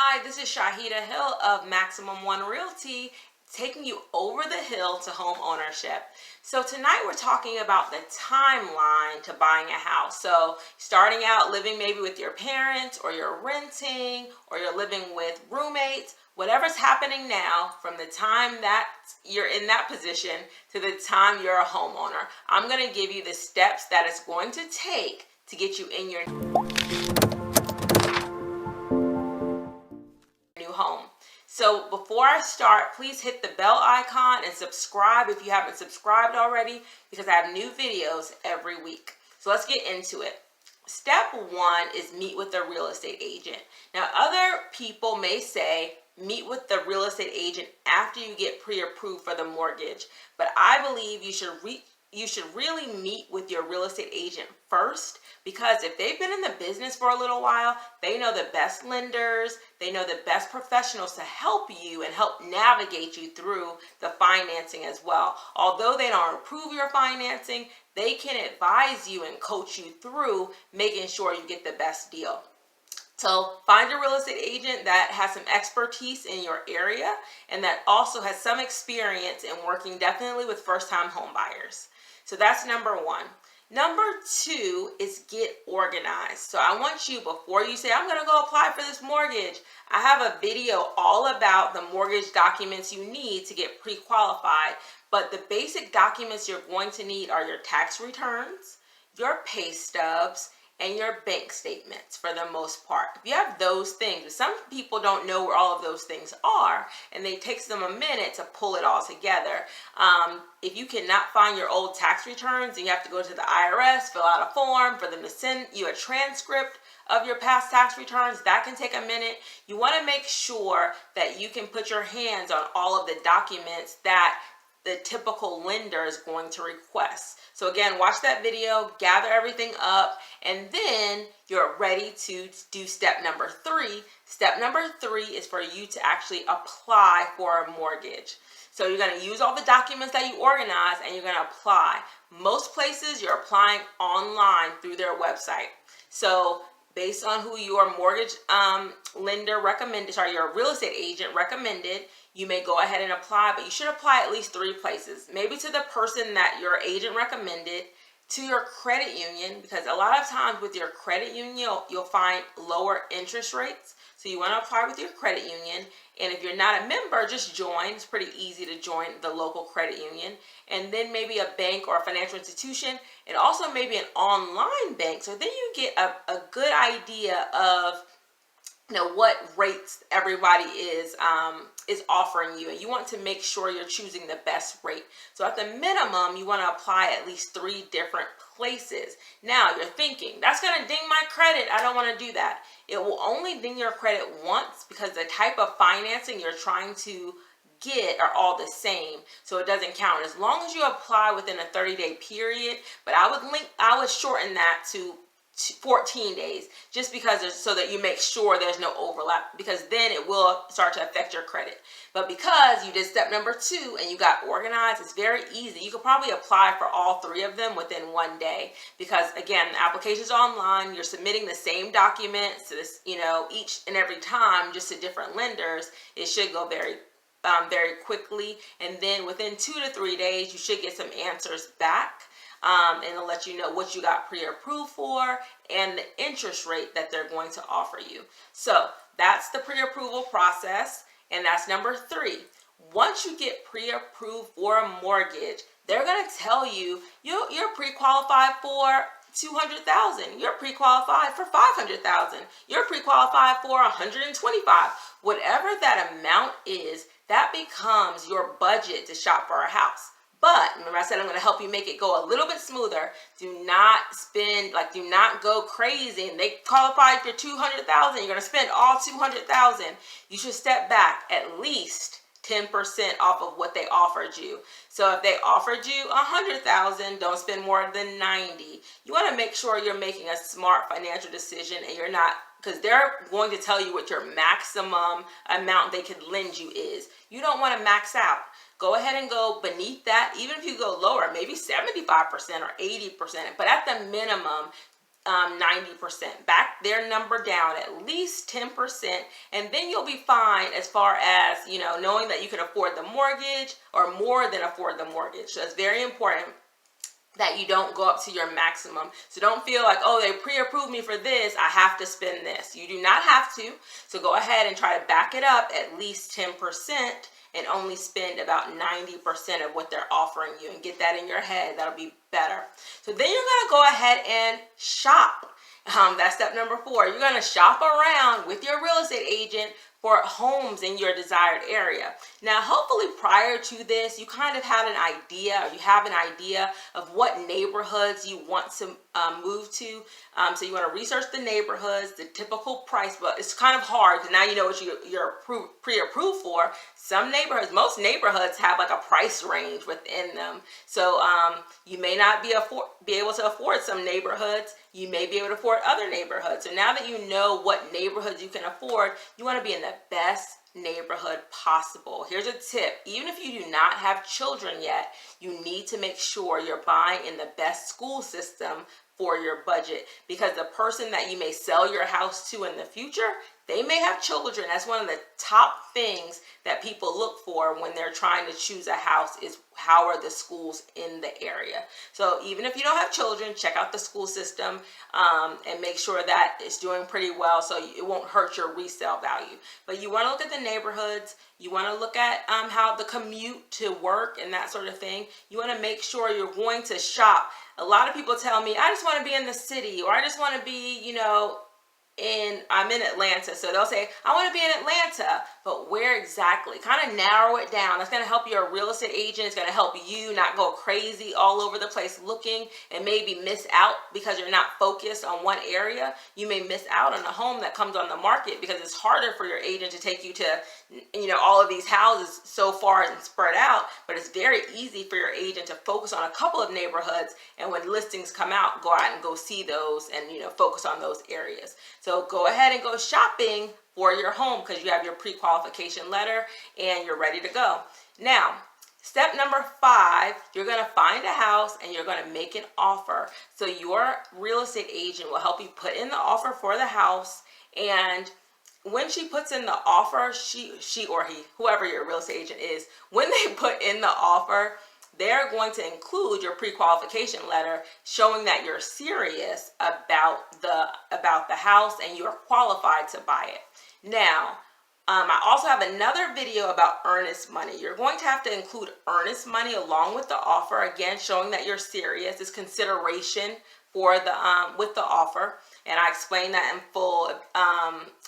Hi, this is Shaheedah Hill of Maximum One Realty, taking you over the hill to home ownership. So tonight we're talking about the timeline to buying a house. So starting out living maybe with your parents, or you're renting, or you're living with roommates, whatever's happening now from the time that you're in that position to the time you're a homeowner. I'm going to give you the steps that it's going to take to get you in your new home. So before I start, please hit the bell icon and subscribe if you haven't subscribed already, because I have new videos every week. So let's get into it. Step one is meet with a real estate agent. Now, other people may say meet with the real estate agent after you get pre-approved for the mortgage, but I believe you should really meet with your real estate agent first, because if they've been in the business for a little while, they know the best lenders, they know the best professionals to help you and help navigate you through the financing as well. Although they don't approve your financing, they can advise you and coach you through making sure you get the best deal. So find a real estate agent that has some expertise in your area and that also has some experience in working definitely with first-time home buyers. So that's number one. Number two is get organized. So I want you, before you say, I'm going to go apply for this mortgage, I have a video all about the mortgage documents you need to get pre-qualified. But the basic documents you're going to need are your tax returns, your pay stubs, and your bank statements for the most part. If you have those things, some people don't know where all of those things are, and it takes them a minute to pull it all together. If you cannot find your old tax returns, and you have to go to the IRS, fill out a form for them to send you a transcript of your past tax returns, that can take a minute. You want to make sure that you can put your hands on all of the documents that the typical lender is going to request. So again, watch that video, gather everything up, and then you're ready to do step number three. Step number three is for you to actually apply for a mortgage. So you're going to use all the documents that you organize and you're going to apply. Most places you're applying online through their website. So based on who your mortgage lender recommended, your real estate agent recommended, you may go ahead and apply, but you should apply at least 3 places. Maybe to the person that your agent recommended, to your credit union, because a lot of times with your credit union, you'll find lower interest rates. So you want to apply with your credit union. And if you're not a member, just join. It's pretty easy to join the local credit union. And then maybe a bank or a financial institution, and also maybe an online bank. So then you get a good idea of what rates everybody is offering you, and you want to make sure you're choosing the best rate. So at the minimum, you want to apply at least 3 different places. Now you're thinking, that's going to ding my credit. I don't want to do that. It will only ding your credit once, because the type of financing you're trying to get are all the same, so it doesn't count as long as you apply within a 30-day period. But I would shorten that to 14 days, just because so that you make sure there's no overlap, because then it will start to affect your credit. But because you did step number 2 and you got organized, it's very easy. You could probably apply for all 3 of them within 1 day, because again, the application's online. You're submitting the same documents to this, each and every time, just to different lenders. It should go very quickly, and then within 2 to 3 days you should get some answers back. And it'll let you know what you got pre-approved for and the interest rate that they're going to offer you. So that's the pre-approval process, and that's number 3. Once you get pre-approved for a mortgage, they're going to tell you you're pre-qualified for $200,000. You're pre-qualified for $500,000. You're pre-qualified for $125,000. Whatever that amount is, that becomes your budget to shop for a house. But remember, I said I'm going to help you make it go a little bit smoother. Do not do not go crazy. And they qualify for $200,000. You're going to spend all $200,000. You should step back at least 10% off of what they offered you. So if they offered you $100,000, don't spend more than $90,000. You want to make sure you're making a smart financial decision, and you're not, because they're going to tell you what your maximum amount they could lend you is. You don't want to max out. Go ahead and go beneath that. Even if you go lower, maybe 75% or 80%, but at the minimum, 90%. Back their number down at least 10%, and then you'll be fine as far as, knowing that you can afford the mortgage or more than afford the mortgage. So it's very important that you don't go up to your maximum. So don't feel like, oh, they pre-approved me for this, I have to spend this. You do not have to. So go ahead and try to back it up at least 10% and only spend about 90% of what they're offering you, and get that in your head. That'll be better. So then you're going to go ahead and shop. That's step number 4. You're going to shop around with your real estate agent for homes in your desired area. Now, hopefully prior to this, you kind of had an idea, or you have an idea of what neighborhoods you want to move to. So you want to research the neighborhoods, the typical price, but it's kind of hard because now you know what you're pre-approved for. Some neighborhoods, most neighborhoods have like a price range within them. So you may not be able to afford some neighborhoods. You may be able to afford other neighborhoods. So now that you know what neighborhoods you can afford, you want to be in the best neighborhood possible. Here's a tip. Even if you do not have children yet, you need to make sure you're buying in the best school system for your budget, because the person that you may sell your house to in the future, they may have children. That's one of the top things that people look for when they're trying to choose a house, is how are the schools in the area. So even if you don't have children, check out the school system and make sure that it's doing pretty well, so it won't hurt your resale value. But you want to look at the neighborhoods. You want to look at how the commute to work and that sort of thing. You want to make sure you're going to shop. A lot of people tell me, I just want to be in the city, or I just want to be, I'm in Atlanta. So they'll say, I want to be in Atlanta, but where exactly? Kind of narrow it down. That's going to help your real estate agent. It's going to help you not go crazy all over the place looking and maybe miss out because you're not focused on one area. You may miss out on a home that comes on the market because it's harder for your agent to take you to, all of these houses so far and spread out. But it's very easy for your agent to focus on a couple of neighborhoods, and when listings come out, go out and go see those and, focus on those areas. So go ahead and go shopping for your home because you have your pre-qualification letter and you're ready to go. Now, step number 5, you're going to find a house and you're going to make an offer. So your real estate agent will help you put in the offer for the house, and when she puts in the offer, she or he, whoever your real estate agent is, when they put in the offer, they're going to include your pre-qualification letter showing that you're serious about the house and you are qualified to buy it. Now, I also have another video about earnest money. You're going to have to include earnest money along with the offer, again showing that you're serious. It's consideration for the with the offer, and I explained that in full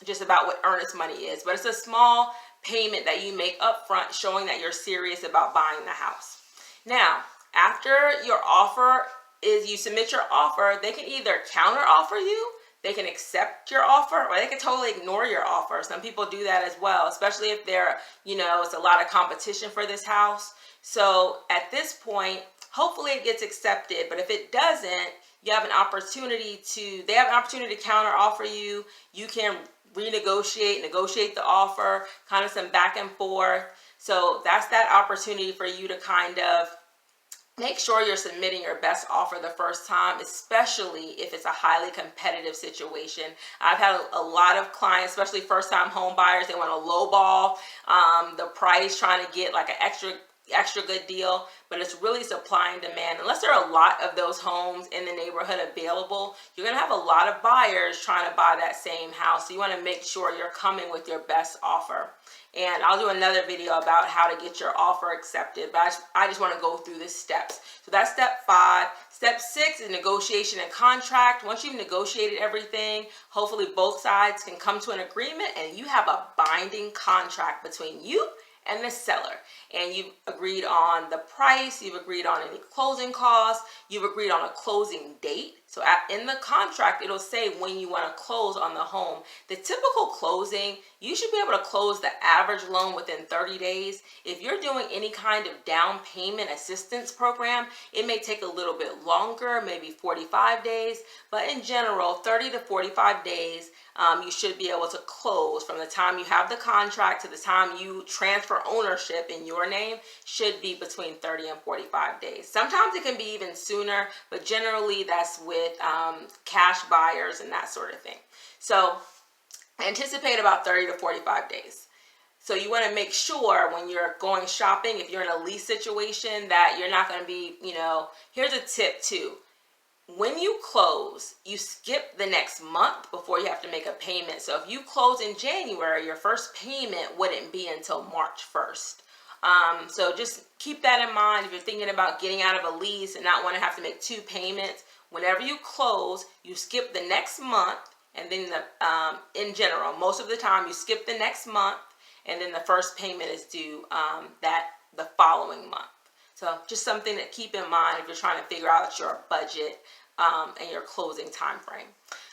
just about what earnest money is. But it's a small payment that you make up front showing that you're serious about buying the house. Now, after your offer you submit your offer, they can either counter offer you, they can accept your offer, or they can totally ignore your offer. Some people do that as well, especially if it's a lot of competition for this house. So at this point, hopefully it gets accepted, but if it doesn't, they have an opportunity to counter offer you. You can negotiate the offer, kind of some back and forth. So that's that opportunity for you to kind of make sure you're submitting your best offer the first time, especially if it's a highly competitive situation. I've had a lot of clients, especially first-time home buyers, they want to lowball the price, trying to get like an extra good deal, but it's really supply and demand. Unless there are a lot of those homes in the neighborhood available, you're going to have a lot of buyers trying to buy that same house. So you want to make sure you're coming with your best offer. And I'll do another video about how to get your offer accepted, but I just want to go through the steps. So that's step 5. Step 6 is negotiation and contract. Once you've negotiated everything, hopefully both sides can come to an agreement and you have a binding contract between you and the seller, and you've agreed on the price, you've agreed on any closing costs, you've agreed on a closing date. So in the contract, it'll say when you want to close on the home. The typical closing, you should be able to close the average loan within 30 days. If you're doing any kind of down payment assistance program, it may take a little bit longer, maybe 45 days, but in general, 30 to 45 days, you should be able to close. From the time you have the contract to the time you transfer ownership in your name should be between 30 and 45 days. Sometimes it can be even sooner, but generally that's with with cash buyers and that sort of thing. So anticipate about 30 to 45 days. So you want to make sure when you're going shopping, if you're in a lease situation, that you're not going to be, here's a tip too. When you close, you skip the next month before you have to make a payment. So if you close in January, your first payment wouldn't be until March 1st. So just keep that in mind if you're thinking about getting out of a lease and not want to have to make 2 payments. Whenever you close, you skip the next month, and then in general, most of the time you skip the next month, and then the first payment is due the following month. So just something to keep in mind if you're trying to figure out your budget and your closing time frame.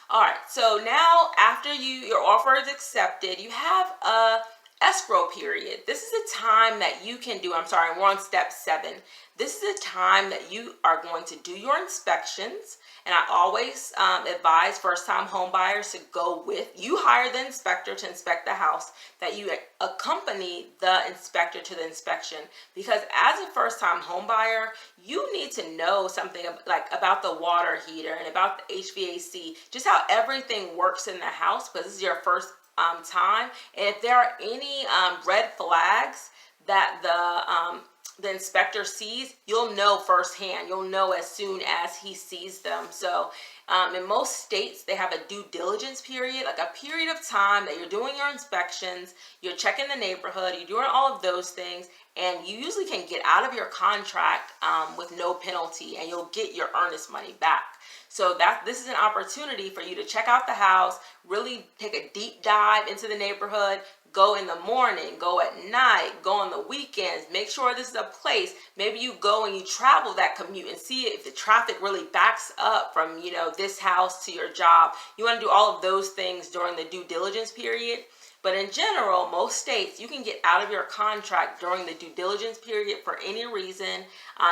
All right, so now after your offer is accepted, you have a escrow period. This is a time that you can do, we're on step 7. This is a time that you are going to do your inspections. And I always advise first-time home buyers to go with, you hire the inspector to inspect the house, that you accompany the inspector to the inspection. Because as a first-time home buyer, you need to know something about the water heater and about the HVAC, just how everything works in the house, because this is your first time. And if there are any red flags that the inspector sees, you'll know firsthand. You'll know as soon as he sees them. So in most states, they have a due diligence period, like a period of time that you're doing your inspections, you're checking the neighborhood, you're doing all of those things, and you usually can get out of your contract with no penalty, and you'll get your earnest money back. So this is an opportunity for you to check out the house, really take a deep dive into the neighborhood, go in the morning, go at night, go on the weekends, make sure this is a place. Maybe you go and you travel that commute and see if the traffic really backs up from, this house to your job. You want to do all of those things during the due diligence period. But in general, most states, you can get out of your contract during the due diligence period for any reason.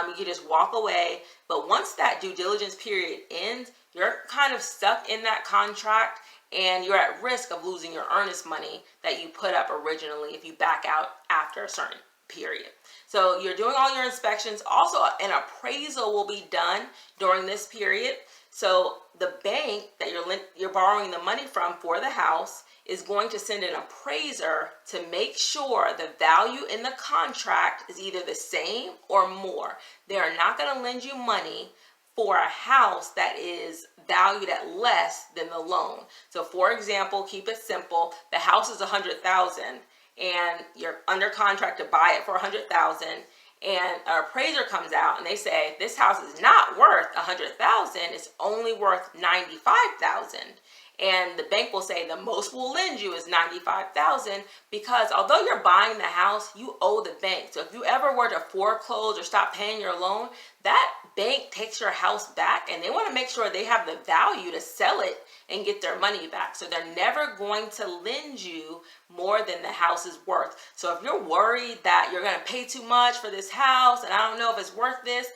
You can just walk away. But once that due diligence period ends, you're kind of stuck in that contract, and you're at risk of losing your earnest money that you put up originally if you back out after a certain period. So you're doing all your inspections. Also, an appraisal will be done during this period. So the bank that you're borrowing the money from for the house is going to send an appraiser to make sure the value in the contract is either the same or more. They are not going to lend you money for a house that is valued at less than the loan. So for example, keep it simple. The house is $100,000 and you're under contract to buy it for $100,000, and an appraiser comes out and they say this house is not worth $100,000, it's only worth $95,000. And the bank will say the most we'll lend you is $95,000, because although you're buying the house, you owe the bank. So if you ever were to foreclose or stop paying your loan, that bank takes your house back, and they want to make sure they have the value to sell it and get their money back. So they're never going to lend you more than the house is worth. So if you're worried that you're going to pay too much for this house and I don't know if it's worth this,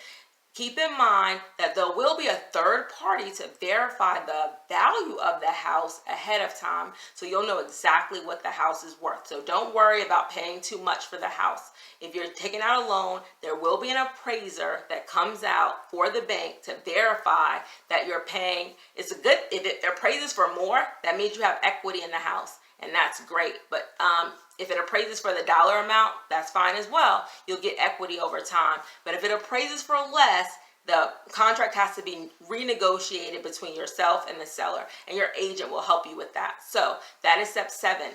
keep in mind that there will be a third party to verify the value of the house ahead of time, so you'll know exactly what the house is worth. So don't worry about paying too much for the house. If you're taking out a loan, there will be an appraiser that comes out for the bank to verify that you're paying. If it appraises for more, that means you have equity in the house, and that's great. But if it appraises for the dollar amount, that's fine as well. You'll get equity over time. But if it appraises for less, the contract has to be renegotiated between yourself and the seller, and your agent will help you with that. So that is step 7.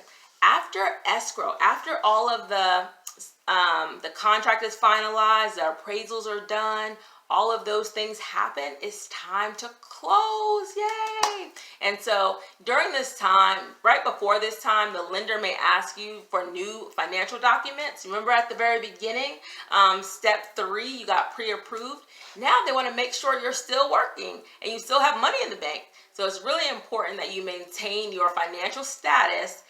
After escrow, after all of the contract is finalized, the appraisals are done, all of those things happen, it's time to close. Yay! And so during this time, right before this time, the lender may ask you for new financial documents. Remember at the very beginning, step 3, you got pre-approved. Now they want to make sure you're still working and you still have money in the bank. So it's really important that you maintain your financial status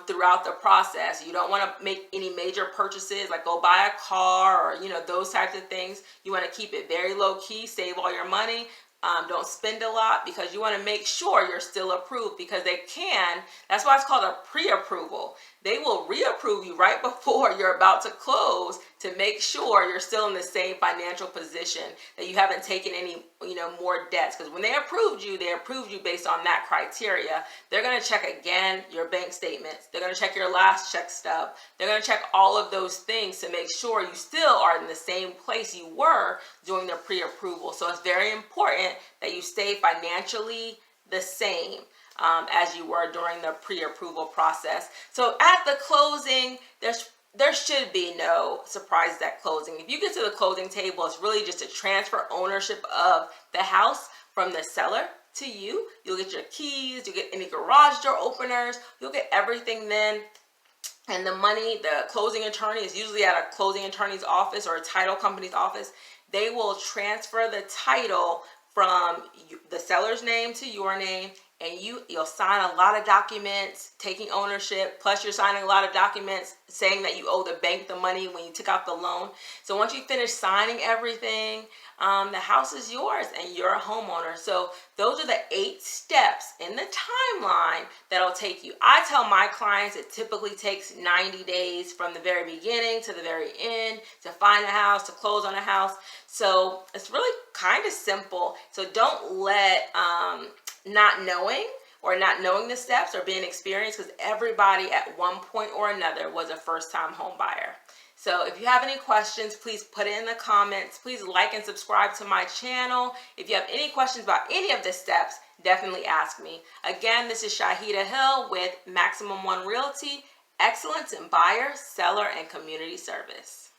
throughout the process. You don't want to make any major purchases, like go buy a car or those types of things. You want to keep it very low key, save all your money. Don't spend a lot, because you want to make sure you're still approved, because that's why it's called a pre-approval. They will reapprove you right before you're about to close to make sure you're still in the same financial position, that you haven't taken any, more debts. Because when they approved you based on that criteria. They're going to check again your bank statements. They're going to check your last check stub. They're going to check all of those things to make sure you still are in the same place you were during the pre-approval. So it's very important that you stay financially the same as you were during the pre-approval process. So at the closing, there should be no surprises at closing. If you get to the closing table, it's really just to transfer ownership of the house from the seller to you. You'll get your keys, you'll get any garage door openers, you'll get everything then. And the money, the closing attorney is usually at a closing attorney's office or a title company's office. They will transfer the title from the seller's name to your name, and you'll sign a lot of documents taking ownership, plus you're signing a lot of documents saying that you owe the bank the money when you took out the loan. So once you finish signing everything, the house is yours and you're a homeowner. So those are the 8 steps in the timeline that'll take you. I tell my clients it typically takes 90 days from the very beginning to the very end to find a house, to close on a house. So it's really kind of simple. So don't let not knowing the steps or being experienced, because everybody at one point or another was a first-time home buyer. So if you have any questions, please put it in the comments. Please like and subscribe to my channel. If you have any questions about any of the steps, definitely ask me. Again, this is Shaheedah Hill with Maximum One Realty, excellence in buyer, seller, and community service.